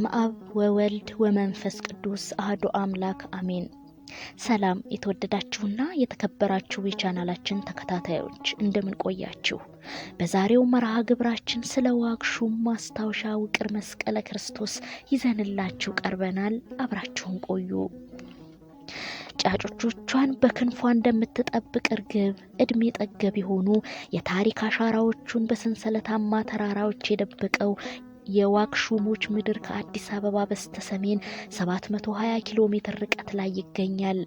በስመ አብ ወወልድ ወመንፈስ ቅዱስ አሐዱ አምላክ አሜን። ሰላም የተወደዳችሁና የተከበራችሁ የቻናላችን ተከታታዮች እንደምን ቆያችሁ? በዛሬው መርሃ ግብራችን ስለ ዋግሹም ማስታወሻ ውቅር መስቀለ ክርስቶስ ይዘንላችሁ ቀርበናል። አብራችሁን ቆዩ። ጫጩቶቿን በክንፏ እንደምትጠብቅ እርግብ እድሜ ጠገብ የሆኑ የታሪክ አሻራዎቹን በሰንሰለታማ ተራራዎች የደበቀው የዋግሹሞች ምድር ከአዲስ አበባ በስተሰሜን 720 ኪሎ ሜትር ርቀት ላይ ይገኛል።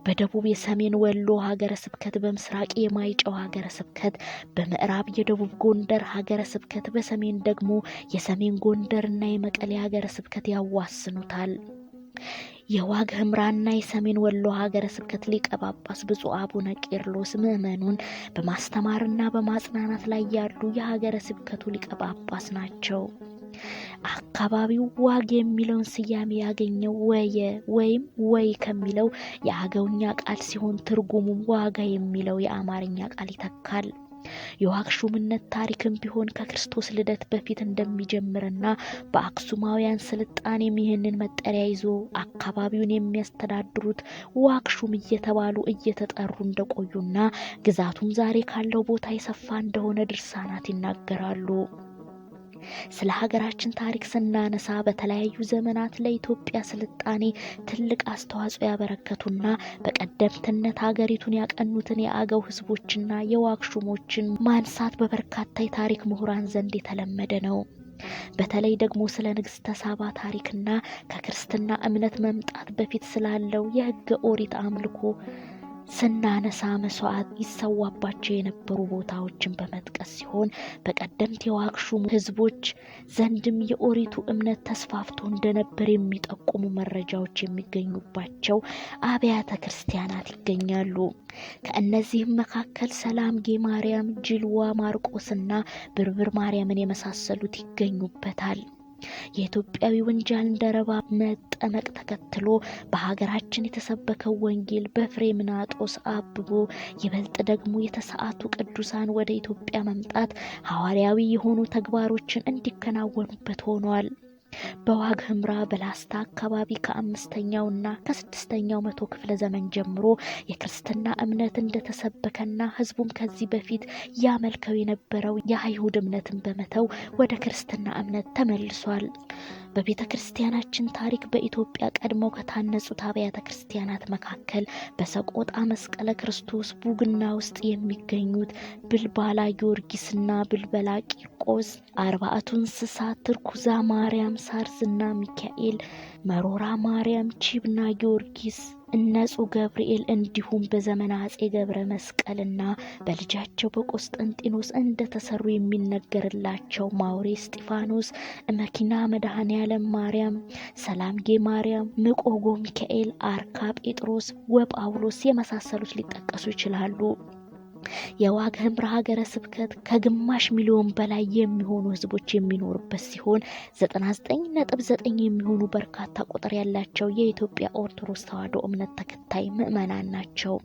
በደቡብ የሰሜን ወሎ ሀገረ ስብከት፣ በምስራቅ የማይጨው ሀገረ ስብከት፣ በምዕራብ የደቡብ ጎንደር ሀገረ ስብከት፣ በሰሜን ደግሞ የሰሜን ጎንደርና የመቀሌ ሀገረ ስብከት ያዋስኑታል። የዋግ ኽምራና የሰሜን ወሎ ሀገረ ስብከት ሊቀ ጳጳስ ብፁዕ አቡነ ቄርሎስ ምዕመኑን በማስተማርና በማጽናናት ላይ ያሉ የሀገረ ስብከቱ ሊቀ ጳጳስ ናቸው። አካባቢው ዋግ የሚለውን ስያሜ ያገኘው ወየ ወይም ወይ ከሚለው የአገውኛ ቃል ሲሆን ትርጉሙም ዋጋ የሚለው የአማርኛ ቃል ይተካል። የዋግሹምነት ታሪክም ቢሆን ከክርስቶስ ልደት በፊት እንደሚጀምርና በአክሱማውያን ስልጣኔም ይህንን መጠሪያ ይዞ አካባቢውን የሚያስተዳድሩት ዋግሹም እየተባሉ እየተጠሩ እንደቆዩና ግዛቱም ዛሬ ካለው ቦታ የሰፋ እንደሆነ ድርሳናት ይናገራሉ። ስለ ሀገራችን ታሪክ ስናነሳ በተለያዩ ዘመናት ለኢትዮጵያ ስልጣኔ ትልቅ አስተዋጽኦ ያበረከቱና በቀደምትነት ሀገሪቱን ያቀኑትን የአገው ሕዝቦችና የዋግሹሞችን ማንሳት በበርካታ የታሪክ ምሁራን ዘንድ የተለመደ ነው። በተለይ ደግሞ ስለ ንግሥተ ሳባ ታሪክና ከክርስትና እምነት መምጣት በፊት ስላለው የሕገ ኦሪት አምልኮ ስናነሳ መስዋዕት ይሰዋባቸው የነበሩ ቦታዎችን በመጥቀስ ሲሆን በቀደምት የዋግሹም ህዝቦች ዘንድም የኦሪቱ እምነት ተስፋፍቶ እንደነበር የሚጠቁሙ መረጃዎች የሚገኙባቸው አብያተ ክርስቲያናት ይገኛሉ። ከእነዚህም መካከል ሰላምጌ ማርያም፣ ጅልዋ ማርቆስና ብርብር ማርያምን የመሳሰሉት ይገኙበታል። የኢትዮጵያዊ ወንጃልንደረባ መጠመቅ ተከትሎ በሀገራችን የተሰበከው ወንጌል በፍሬምናጦስ አብቦ ይበልጥ ደግሞ የተሰዓቱ ቅዱሳን ወደ ኢትዮጵያ መምጣት ሐዋርያዊ የሆኑ ተግባሮችን እንዲከናወኑበት ሆኗል። በዋግ ኽምራ በላስታ አካባቢ ከ5ኛውና ከ6ኛው መቶ ክፍለ ዘመን ጀምሮ የክርስትና እምነት እንደተሰበከና ህዝቡም ከዚህ በፊት ያመልከው የነበረው የአይሁድ እምነትን በመተው ወደ ክርስትና እምነት ተመልሷል። በቤተ ክርስቲያናችን ታሪክ በኢትዮጵያ ቀድመው ከታነጹት አብያተ ክርስቲያናት መካከል በሰቆጣ መስቀለ ክርስቶስ ቡግና ውስጥ የሚገኙት ብልባላ ጊዮርጊስና ብልበላ ቂርቆስ፣ አርባዕቱ እንስሳ፣ ትርኩዛ ማርያም፣ ሳርስና ሚካኤል፣ መሮራ ማርያም፣ ቺብና ጊዮርጊስ፣ እነጹ ገብርኤል እንዲሁም በዘመነ አጼ ገብረ መስቀልና በልጃቸው በቆስጠንጢኖስ እንደተሰሩ የሚነገርላቸው ማውሬ እስጢፋኖስ፣ መኪና መድኃኔዓለም ማርያም፣ ሰላምጌ ማርያም፣ ምቆጎ ሚካኤል፣ አርካ ጴጥሮስ ወጳውሎስ የመሳሰሉት ሊጠቀሱ ይችላሉ። የዋግ ኽምራ ሀገረ ስብከት ከግማሽ ሚሊዮን በላይ የሚሆኑ ህዝቦች የሚኖሩበት ሲሆን 99.9 የሚሆኑ በርካታ ቁጥር ያላቸው የኢትዮጵያ ኦርቶዶክስ ተዋሕዶ እምነት ተከታይ ምዕመናን ናቸው።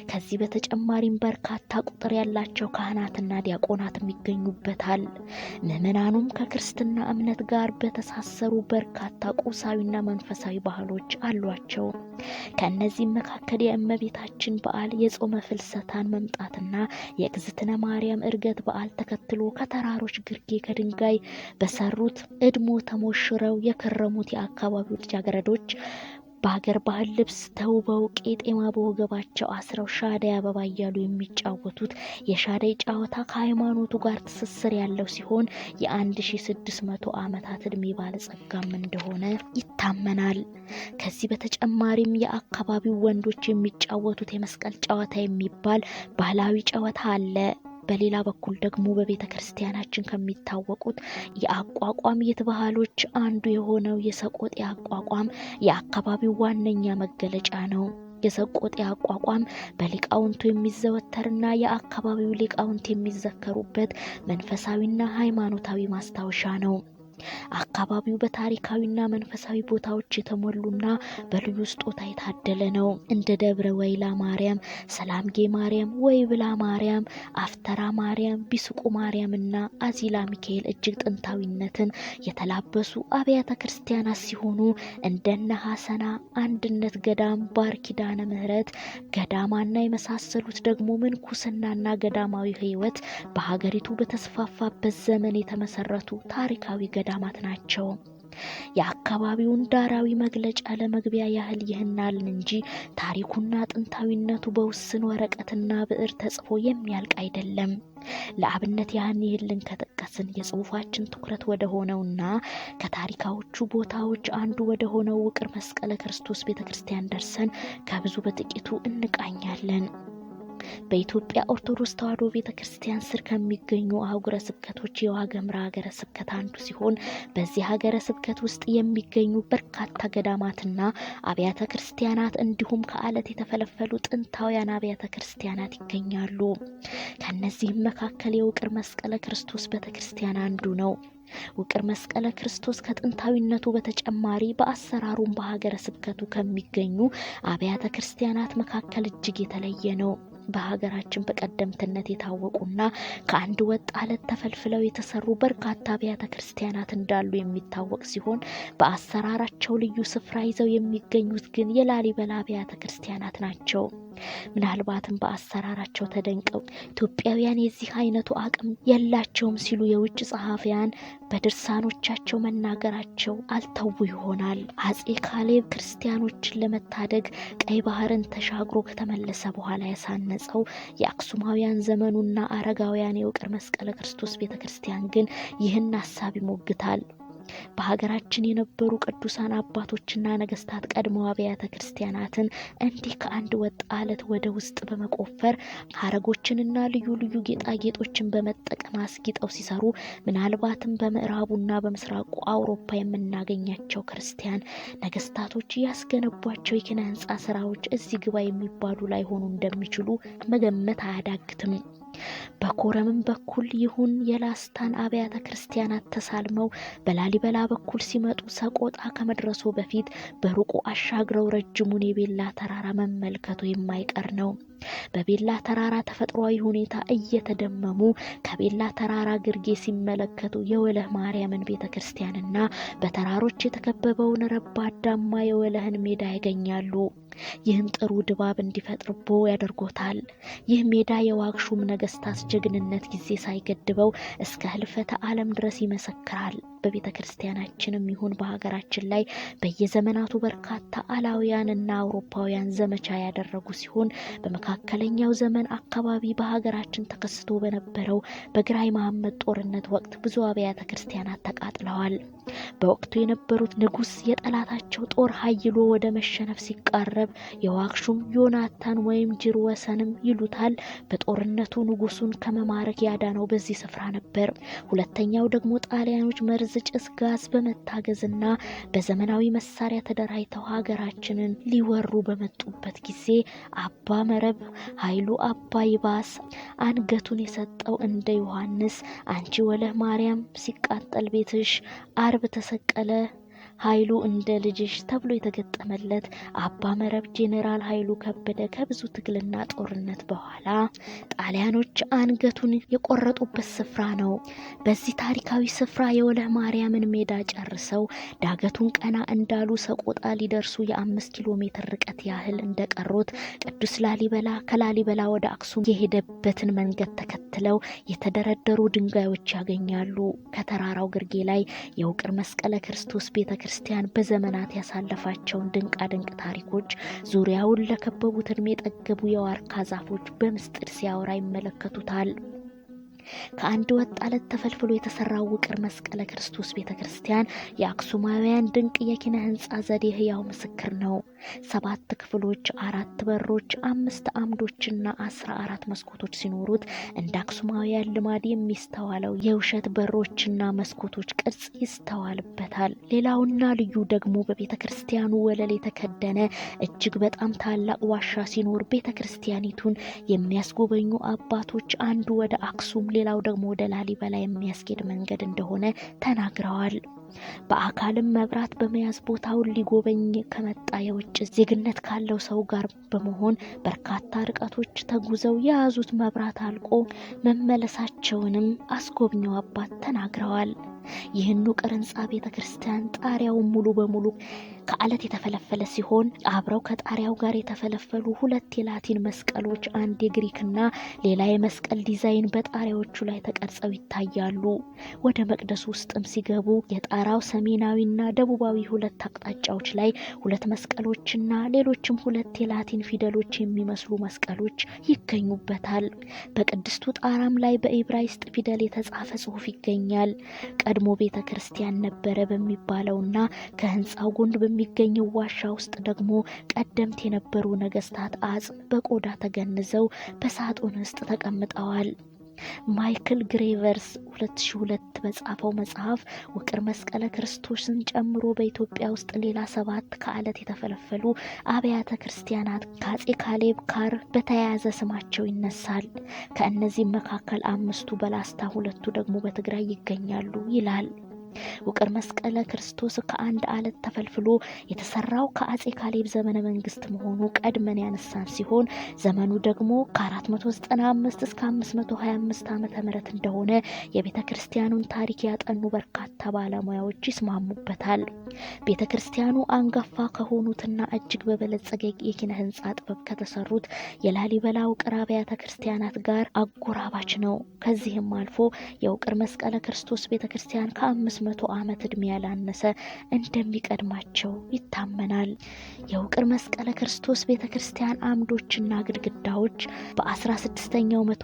ከዚህ በተጨማሪም በርካታ ቁጥር ያላቸው ካህናትና ዲያቆናትም ይገኙበታል። ምዕመናኑም ከክርስትና እምነት ጋር በተሳሰሩ በርካታ ቁሳዊና መንፈሳዊ ባህሎች አሏቸው። ከእነዚህም መካከል የእመቤታችን በዓል፣ የጾመ ፍልሰታን መምጣትና የእግዝእትነ ማርያም ዕርገት በዓል ተከትሎ ከተራሮች ግርጌ ከድንጋይ በሰሩት እድሞ ተሞሽረው የከረሙት የአካባቢው ልጃገረዶች በሀገር ባህል ልብስ ተውበው ቄጤማ በወገባቸው አስረው ሻደይ አበባ እያሉ የሚጫወቱት የሻደይ ጨዋታ ከሃይማኖቱ ጋር ትስስር ያለው ሲሆን የ1600 ዓመታት ዕድሜ ባለጸጋም እንደሆነ ይታመናል። ከዚህ በተጨማሪም የአካባቢው ወንዶች የሚጫወቱት የመስቀል ጨዋታ የሚባል ባህላዊ ጨዋታ አለ። በሌላ በኩል ደግሞ በቤተ ክርስቲያናችን ከሚታወቁት የአቋቋም ባህሎች አንዱ የሆነው የሰቆጤ አቋቋም የአካባቢው ዋነኛ መገለጫ ነው። የሰቆጤ አቋቋም በሊቃውንቱ የሚዘወተርና የአካባቢው ሊቃውንት የሚዘከሩበት መንፈሳዊና ሃይማኖታዊ ማስታወሻ ነው። አካባቢው በታሪካዊና መንፈሳዊ ቦታዎች የተሞሉና በልዩ ስጦታ የታደለ ነው። እንደ ደብረ ወይላ ማርያም፣ ሰላምጌ ማርያም፣ ወይብላ ማርያም፣ አፍተራ ማርያም፣ ቢስቁ ማርያምና አዚላ ሚካኤል እጅግ ጥንታዊነትን የተላበሱ አብያተ ክርስቲያናት ሲሆኑ እንደነ ሐሰና አንድነት ገዳም፣ ባር ኪዳነ ምህረት ገዳማና የመሳሰሉት ደግሞ ምንኩስናና ገዳማዊ ሕይወት በሀገሪቱ በተስፋፋበት ዘመን የተመሰረቱ ታሪካዊ ገዳማት ናቸው። የአካባቢውን ዳራዊ መግለጫ ለመግቢያ ያህል ይህናልን እንጂ ታሪኩና ጥንታዊነቱ በውስን ወረቀትና ብዕር ተጽፎ የሚያልቅ አይደለም። ለአብነት ይህልን ከጠቀስን የጽሑፋችን ትኩረት ወደ ሆነውና ከታሪካዎቹ ቦታዎች አንዱ ወደ ሆነው ውቅር መስቀለ ክርስቶስ ቤተክርስቲያን ደርሰን ከብዙ በጥቂቱ እንቃኛለን። በኢትዮጵያ ኦርቶዶክስ ተዋሕዶ ቤተክርስቲያን ስር ከሚገኙ አህጉረ ስብከቶች የዋግኽምራ ሀገረ ስብከት አንዱ ሲሆን በዚህ ሀገረ ስብከት ውስጥ የሚገኙ በርካታ ገዳማትና አብያተ ክርስቲያናት እንዲሁም ከአለት የተፈለፈሉ ጥንታውያን አብያተ ክርስቲያናት ይገኛሉ። ከነዚህም መካከል የውቅር መስቀለ ክርስቶስ ቤተክርስቲያን አንዱ ነው። ውቅር መስቀለ ክርስቶስ ከጥንታዊነቱ በተጨማሪ በአሰራሩም በሀገረ ስብከቱ ከሚገኙ አብያተ ክርስቲያናት መካከል እጅግ የተለየ ነው። በሀገራችን በቀደምትነት የታወቁና ከአንድ ወጥ አለት ተፈልፍለው የተሰሩ በርካታ አብያተ ክርስቲያናት እንዳሉ የሚታወቅ ሲሆን በአሰራራቸው ልዩ ስፍራ ይዘው የሚገኙት ግን የላሊበላ አብያተ ክርስቲያናት ናቸው። ምናልባትም በአሰራራቸው ተደንቀው ኢትዮጵያውያን የዚህ አይነቱ አቅም የላቸውም ሲሉ የውጭ ጸሐፊያን በድርሳኖቻቸው መናገራቸው አልተው ይሆናል። አጼ ካሌብ ክርስቲያኖችን ለመታደግ ቀይ ባህርን ተሻግሮ ከተመለሰ በኋላ ያሳነጸው የአክሱማውያን ዘመኑና አረጋውያን የውቅር መስቀለ ክርስቶስ ቤተክርስቲያን ግን ይህን ሐሳብ ይሞግታል። በሀገራችን የነበሩ ቅዱሳን አባቶችና ነገስታት ቀድመው አብያተ ክርስቲያናትን እንዲህ ከአንድ ወጥ አለት ወደ ውስጥ በመቆፈር ሀረጎችንና ልዩ ልዩ ጌጣጌጦችን በመጠቀም አስጊጠው ሲሰሩ ምናልባትም በምዕራቡና በምስራቁ አውሮፓ የምናገኛቸው ክርስቲያን ነገስታቶች ያስገነቧቸው የኪነ ህንጻ ስራዎች እዚህ ግባ የሚባሉ ላይሆኑ እንደሚችሉ መገመት አያዳግትም። በኮረምም በኩል ይሁን የላስታን አብያተ ክርስቲያናት ተሳልመው በላሊበላ በኩል ሲመጡ ሰቆጣ ከመድረሱ በፊት በሩቁ አሻግረው ረጅሙን የቤላ ተራራ መመልከቱ የማይቀር ነው። በቤላ ተራራ ተፈጥሯዊ ሁኔታ እየተደመሙ ከቤላ ተራራ ግርጌ ሲመለከቱ የወለህ ማርያምን ቤተክርስቲያንና በተራሮች የተከበበውን ረባዳማ የወለህን ሜዳ ያገኛሉ። ይህም ጥሩ ድባብ እንዲፈጥርቦ ያደርጎታል። ይህ ሜዳ የዋግሹም ነገስታት ጀግንነት ጊዜ ሳይገድበው እስከ ህልፈተ ዓለም ድረስ ይመሰክራል። በቤተ ክርስቲያናችንም ይሁን በሀገራችን ላይ በየዘመናቱ በርካታ አላውያንና አውሮፓውያን ዘመቻ ያደረጉ ሲሆን በመካከለኛው ዘመን አካባቢ በሀገራችን ተከስቶ በነበረው በግራኝ መሐመድ ጦርነት ወቅት ብዙ አብያተ ክርስቲያናት ተቃጥለዋል። በወቅቱ የነበሩት ንጉስ የጠላታቸው ጦር ኃይሎ ወደ መሸነፍ ሲቃረብ የዋግሹም ዮናታን ወይም ጅር ወሰንም ይሉታል በጦርነቱ ንጉሱን ከመማረክ ያዳነው በዚህ ስፍራ ነበር። ሁለተኛው ደግሞ ጣሊያኖች መርዝ ጭስ ጋዝ በመታገዝና በዘመናዊ መሳሪያ ተደራጅተው ሀገራችንን ሊወሩ በመጡበት ጊዜ አባ መረብ ኃይሉ አባ ይባስ አንገቱን የሰጠው እንደ ዮሐንስ አንቺ ወለህ ማርያም ሲቃጠል ቤትሽ አርብ ተሰቀለ ኃይሉ እንደ ልጅሽ ተብሎ የተገጠመለት አባ መረብ ጄኔራል ኃይሉ ከበደ ከብዙ ትግልና ጦርነት በኋላ ጣሊያኖች አንገቱን የቆረጡበት ስፍራ ነው። በዚህ ታሪካዊ ስፍራ የወለህ ማርያምን ሜዳ ጨርሰው ዳገቱን ቀና እንዳሉ ሰቆጣ ሊደርሱ የ5 ኪሎ ሜትር ርቀት ያህል እንደቀሩት ቅዱስ ላሊበላ ከላሊበላ ወደ አክሱም የሄደበትን መንገድ ተከትለው የተደረደሩ ድንጋዮች ያገኛሉ። ከተራራው ግርጌ ላይ የውቅር መስቀለ ክርስቶስ ቤተክርስቲያን በዘመናት ያሳለፋቸውን ድንቃድንቅ ታሪኮች ዙሪያውን ለከበቡት እድሜ የጠገቡ የዋርካ ዛፎች በምስጢር ሲያወራ ይመለከቱታል። ከአንድ ወጥ አለት ተፈልፍሎ የተሰራው ውቅር መስቀለ ክርስቶስ ቤተክርስቲያን የአክሱማውያን ድንቅ የኪነ ህንጻ ዘዴ ህያው ምስክር ነው። 7 ክፍሎች፣ 4 በሮች፣ 5 አምዶችና 14 መስኮቶች ሲኖሩት እንደ አክሱማውያን ልማድ የሚስተዋለው የውሸት በሮችና መስኮቶች ቅርጽ ይስተዋልበታል። ሌላውና ልዩ ደግሞ በቤተ ክርስቲያኑ ወለል የተከደነ እጅግ በጣም ታላቅ ዋሻ ሲኖር ቤተ ክርስቲያኒቱን የሚያስጎበኙ አባቶች አንዱ ወደ አክሱም ሌላው ደግሞ ወደ ላሊበላ የሚያስኬድ መንገድ እንደሆነ ተናግረዋል። በአካልም መብራት በመያዝ ቦታውን ሊጎበኝ ከመጣ የውጭ ዜግነት ካለው ሰው ጋር በመሆን በርካታ ርቀቶች ተጉዘው የያዙት መብራት አልቆ መመለሳቸውንም አስጎብኚው አባት ተናግረዋል። ይህን ውቅር ህንጻ ቤተ ክርስቲያን ጣሪያውን ሙሉ በሙሉ ከአለት የተፈለፈለ ሲሆን አብረው ከጣሪያው ጋር የተፈለፈሉ 2 የላቲን መስቀሎች፣ አንድ የግሪክና ሌላ የመስቀል ዲዛይን በጣሪያዎቹ ላይ ተቀርጸው ይታያሉ። ወደ መቅደሱ ውስጥም ሲገቡ የጣራው ሰሜናዊና ደቡባዊ 2 አቅጣጫዎች ላይ 2 መስቀሎችና ሌሎችም 2 የላቲን ፊደሎች የሚመስሉ መስቀሎች ይገኙበታል። በቅድስቱ ጣራም ላይ በዕብራይስጥ ፊደል የተጻፈ ጽሑፍ ይገኛል። ቀድሞ ቤተ ክርስቲያን ነበረ በሚባለውና ከህንጻው ጎን በሚገኘው ዋሻ ውስጥ ደግሞ ቀደምት የነበሩ ነገስታት አጽም በቆዳ ተገንዘው በሳጥን ውስጥ ተቀምጠዋል። ማይክል ግሬቨርስ 2002 በጻፈው መጽሐፍ ውቅር መስቀለ ክርስቶስን ጨምሮ በኢትዮጵያ ውስጥ ሌላ 7 ከአለት የተፈለፈሉ አብያተ ክርስቲያናት ከአፄ ካሌብ ጋር በተያያዘ ስማቸው ይነሳል። ከእነዚህም መካከል 5ቱ በላስታ፣ 2ቱ ደግሞ በትግራይ ይገኛሉ ይላል። ውቅር መስቀለ ክርስቶስ ከአንድ አለት ተፈልፍሎ የተሰራው ከአፄ ካሌብ ዘመነ መንግስት መሆኑ ቀድመን ያነሳን ሲሆን ዘመኑ ደግሞ ከ495 እስከ 525 ዓመተ ምህረት እንደሆነ የቤተ ክርስቲያኑን ታሪክ ያጠኑ በርካታ ባለሙያዎች ይስማሙበታል። ቤተ ክርስቲያኑ አንጋፋ ከሆኑትና እጅግ በበለጸገ የኪነ ህንጻ ጥበብ ከተሰሩት የላሊበላ ውቅር አብያተ ክርስቲያናት ጋር አጎራባች ነው። ከዚህም አልፎ የውቅር መስቀለ ክርስቶስ ቤተ ክርስቲያን ከ500 ዓመት ዕድሜ ያላነሰ እንደሚቀድማቸው ይታመናል። የውቅር መስቀለ ክርስቶስ ቤተ ክርስቲያን አምዶችና ግድግዳዎች በ16ኛው መቶ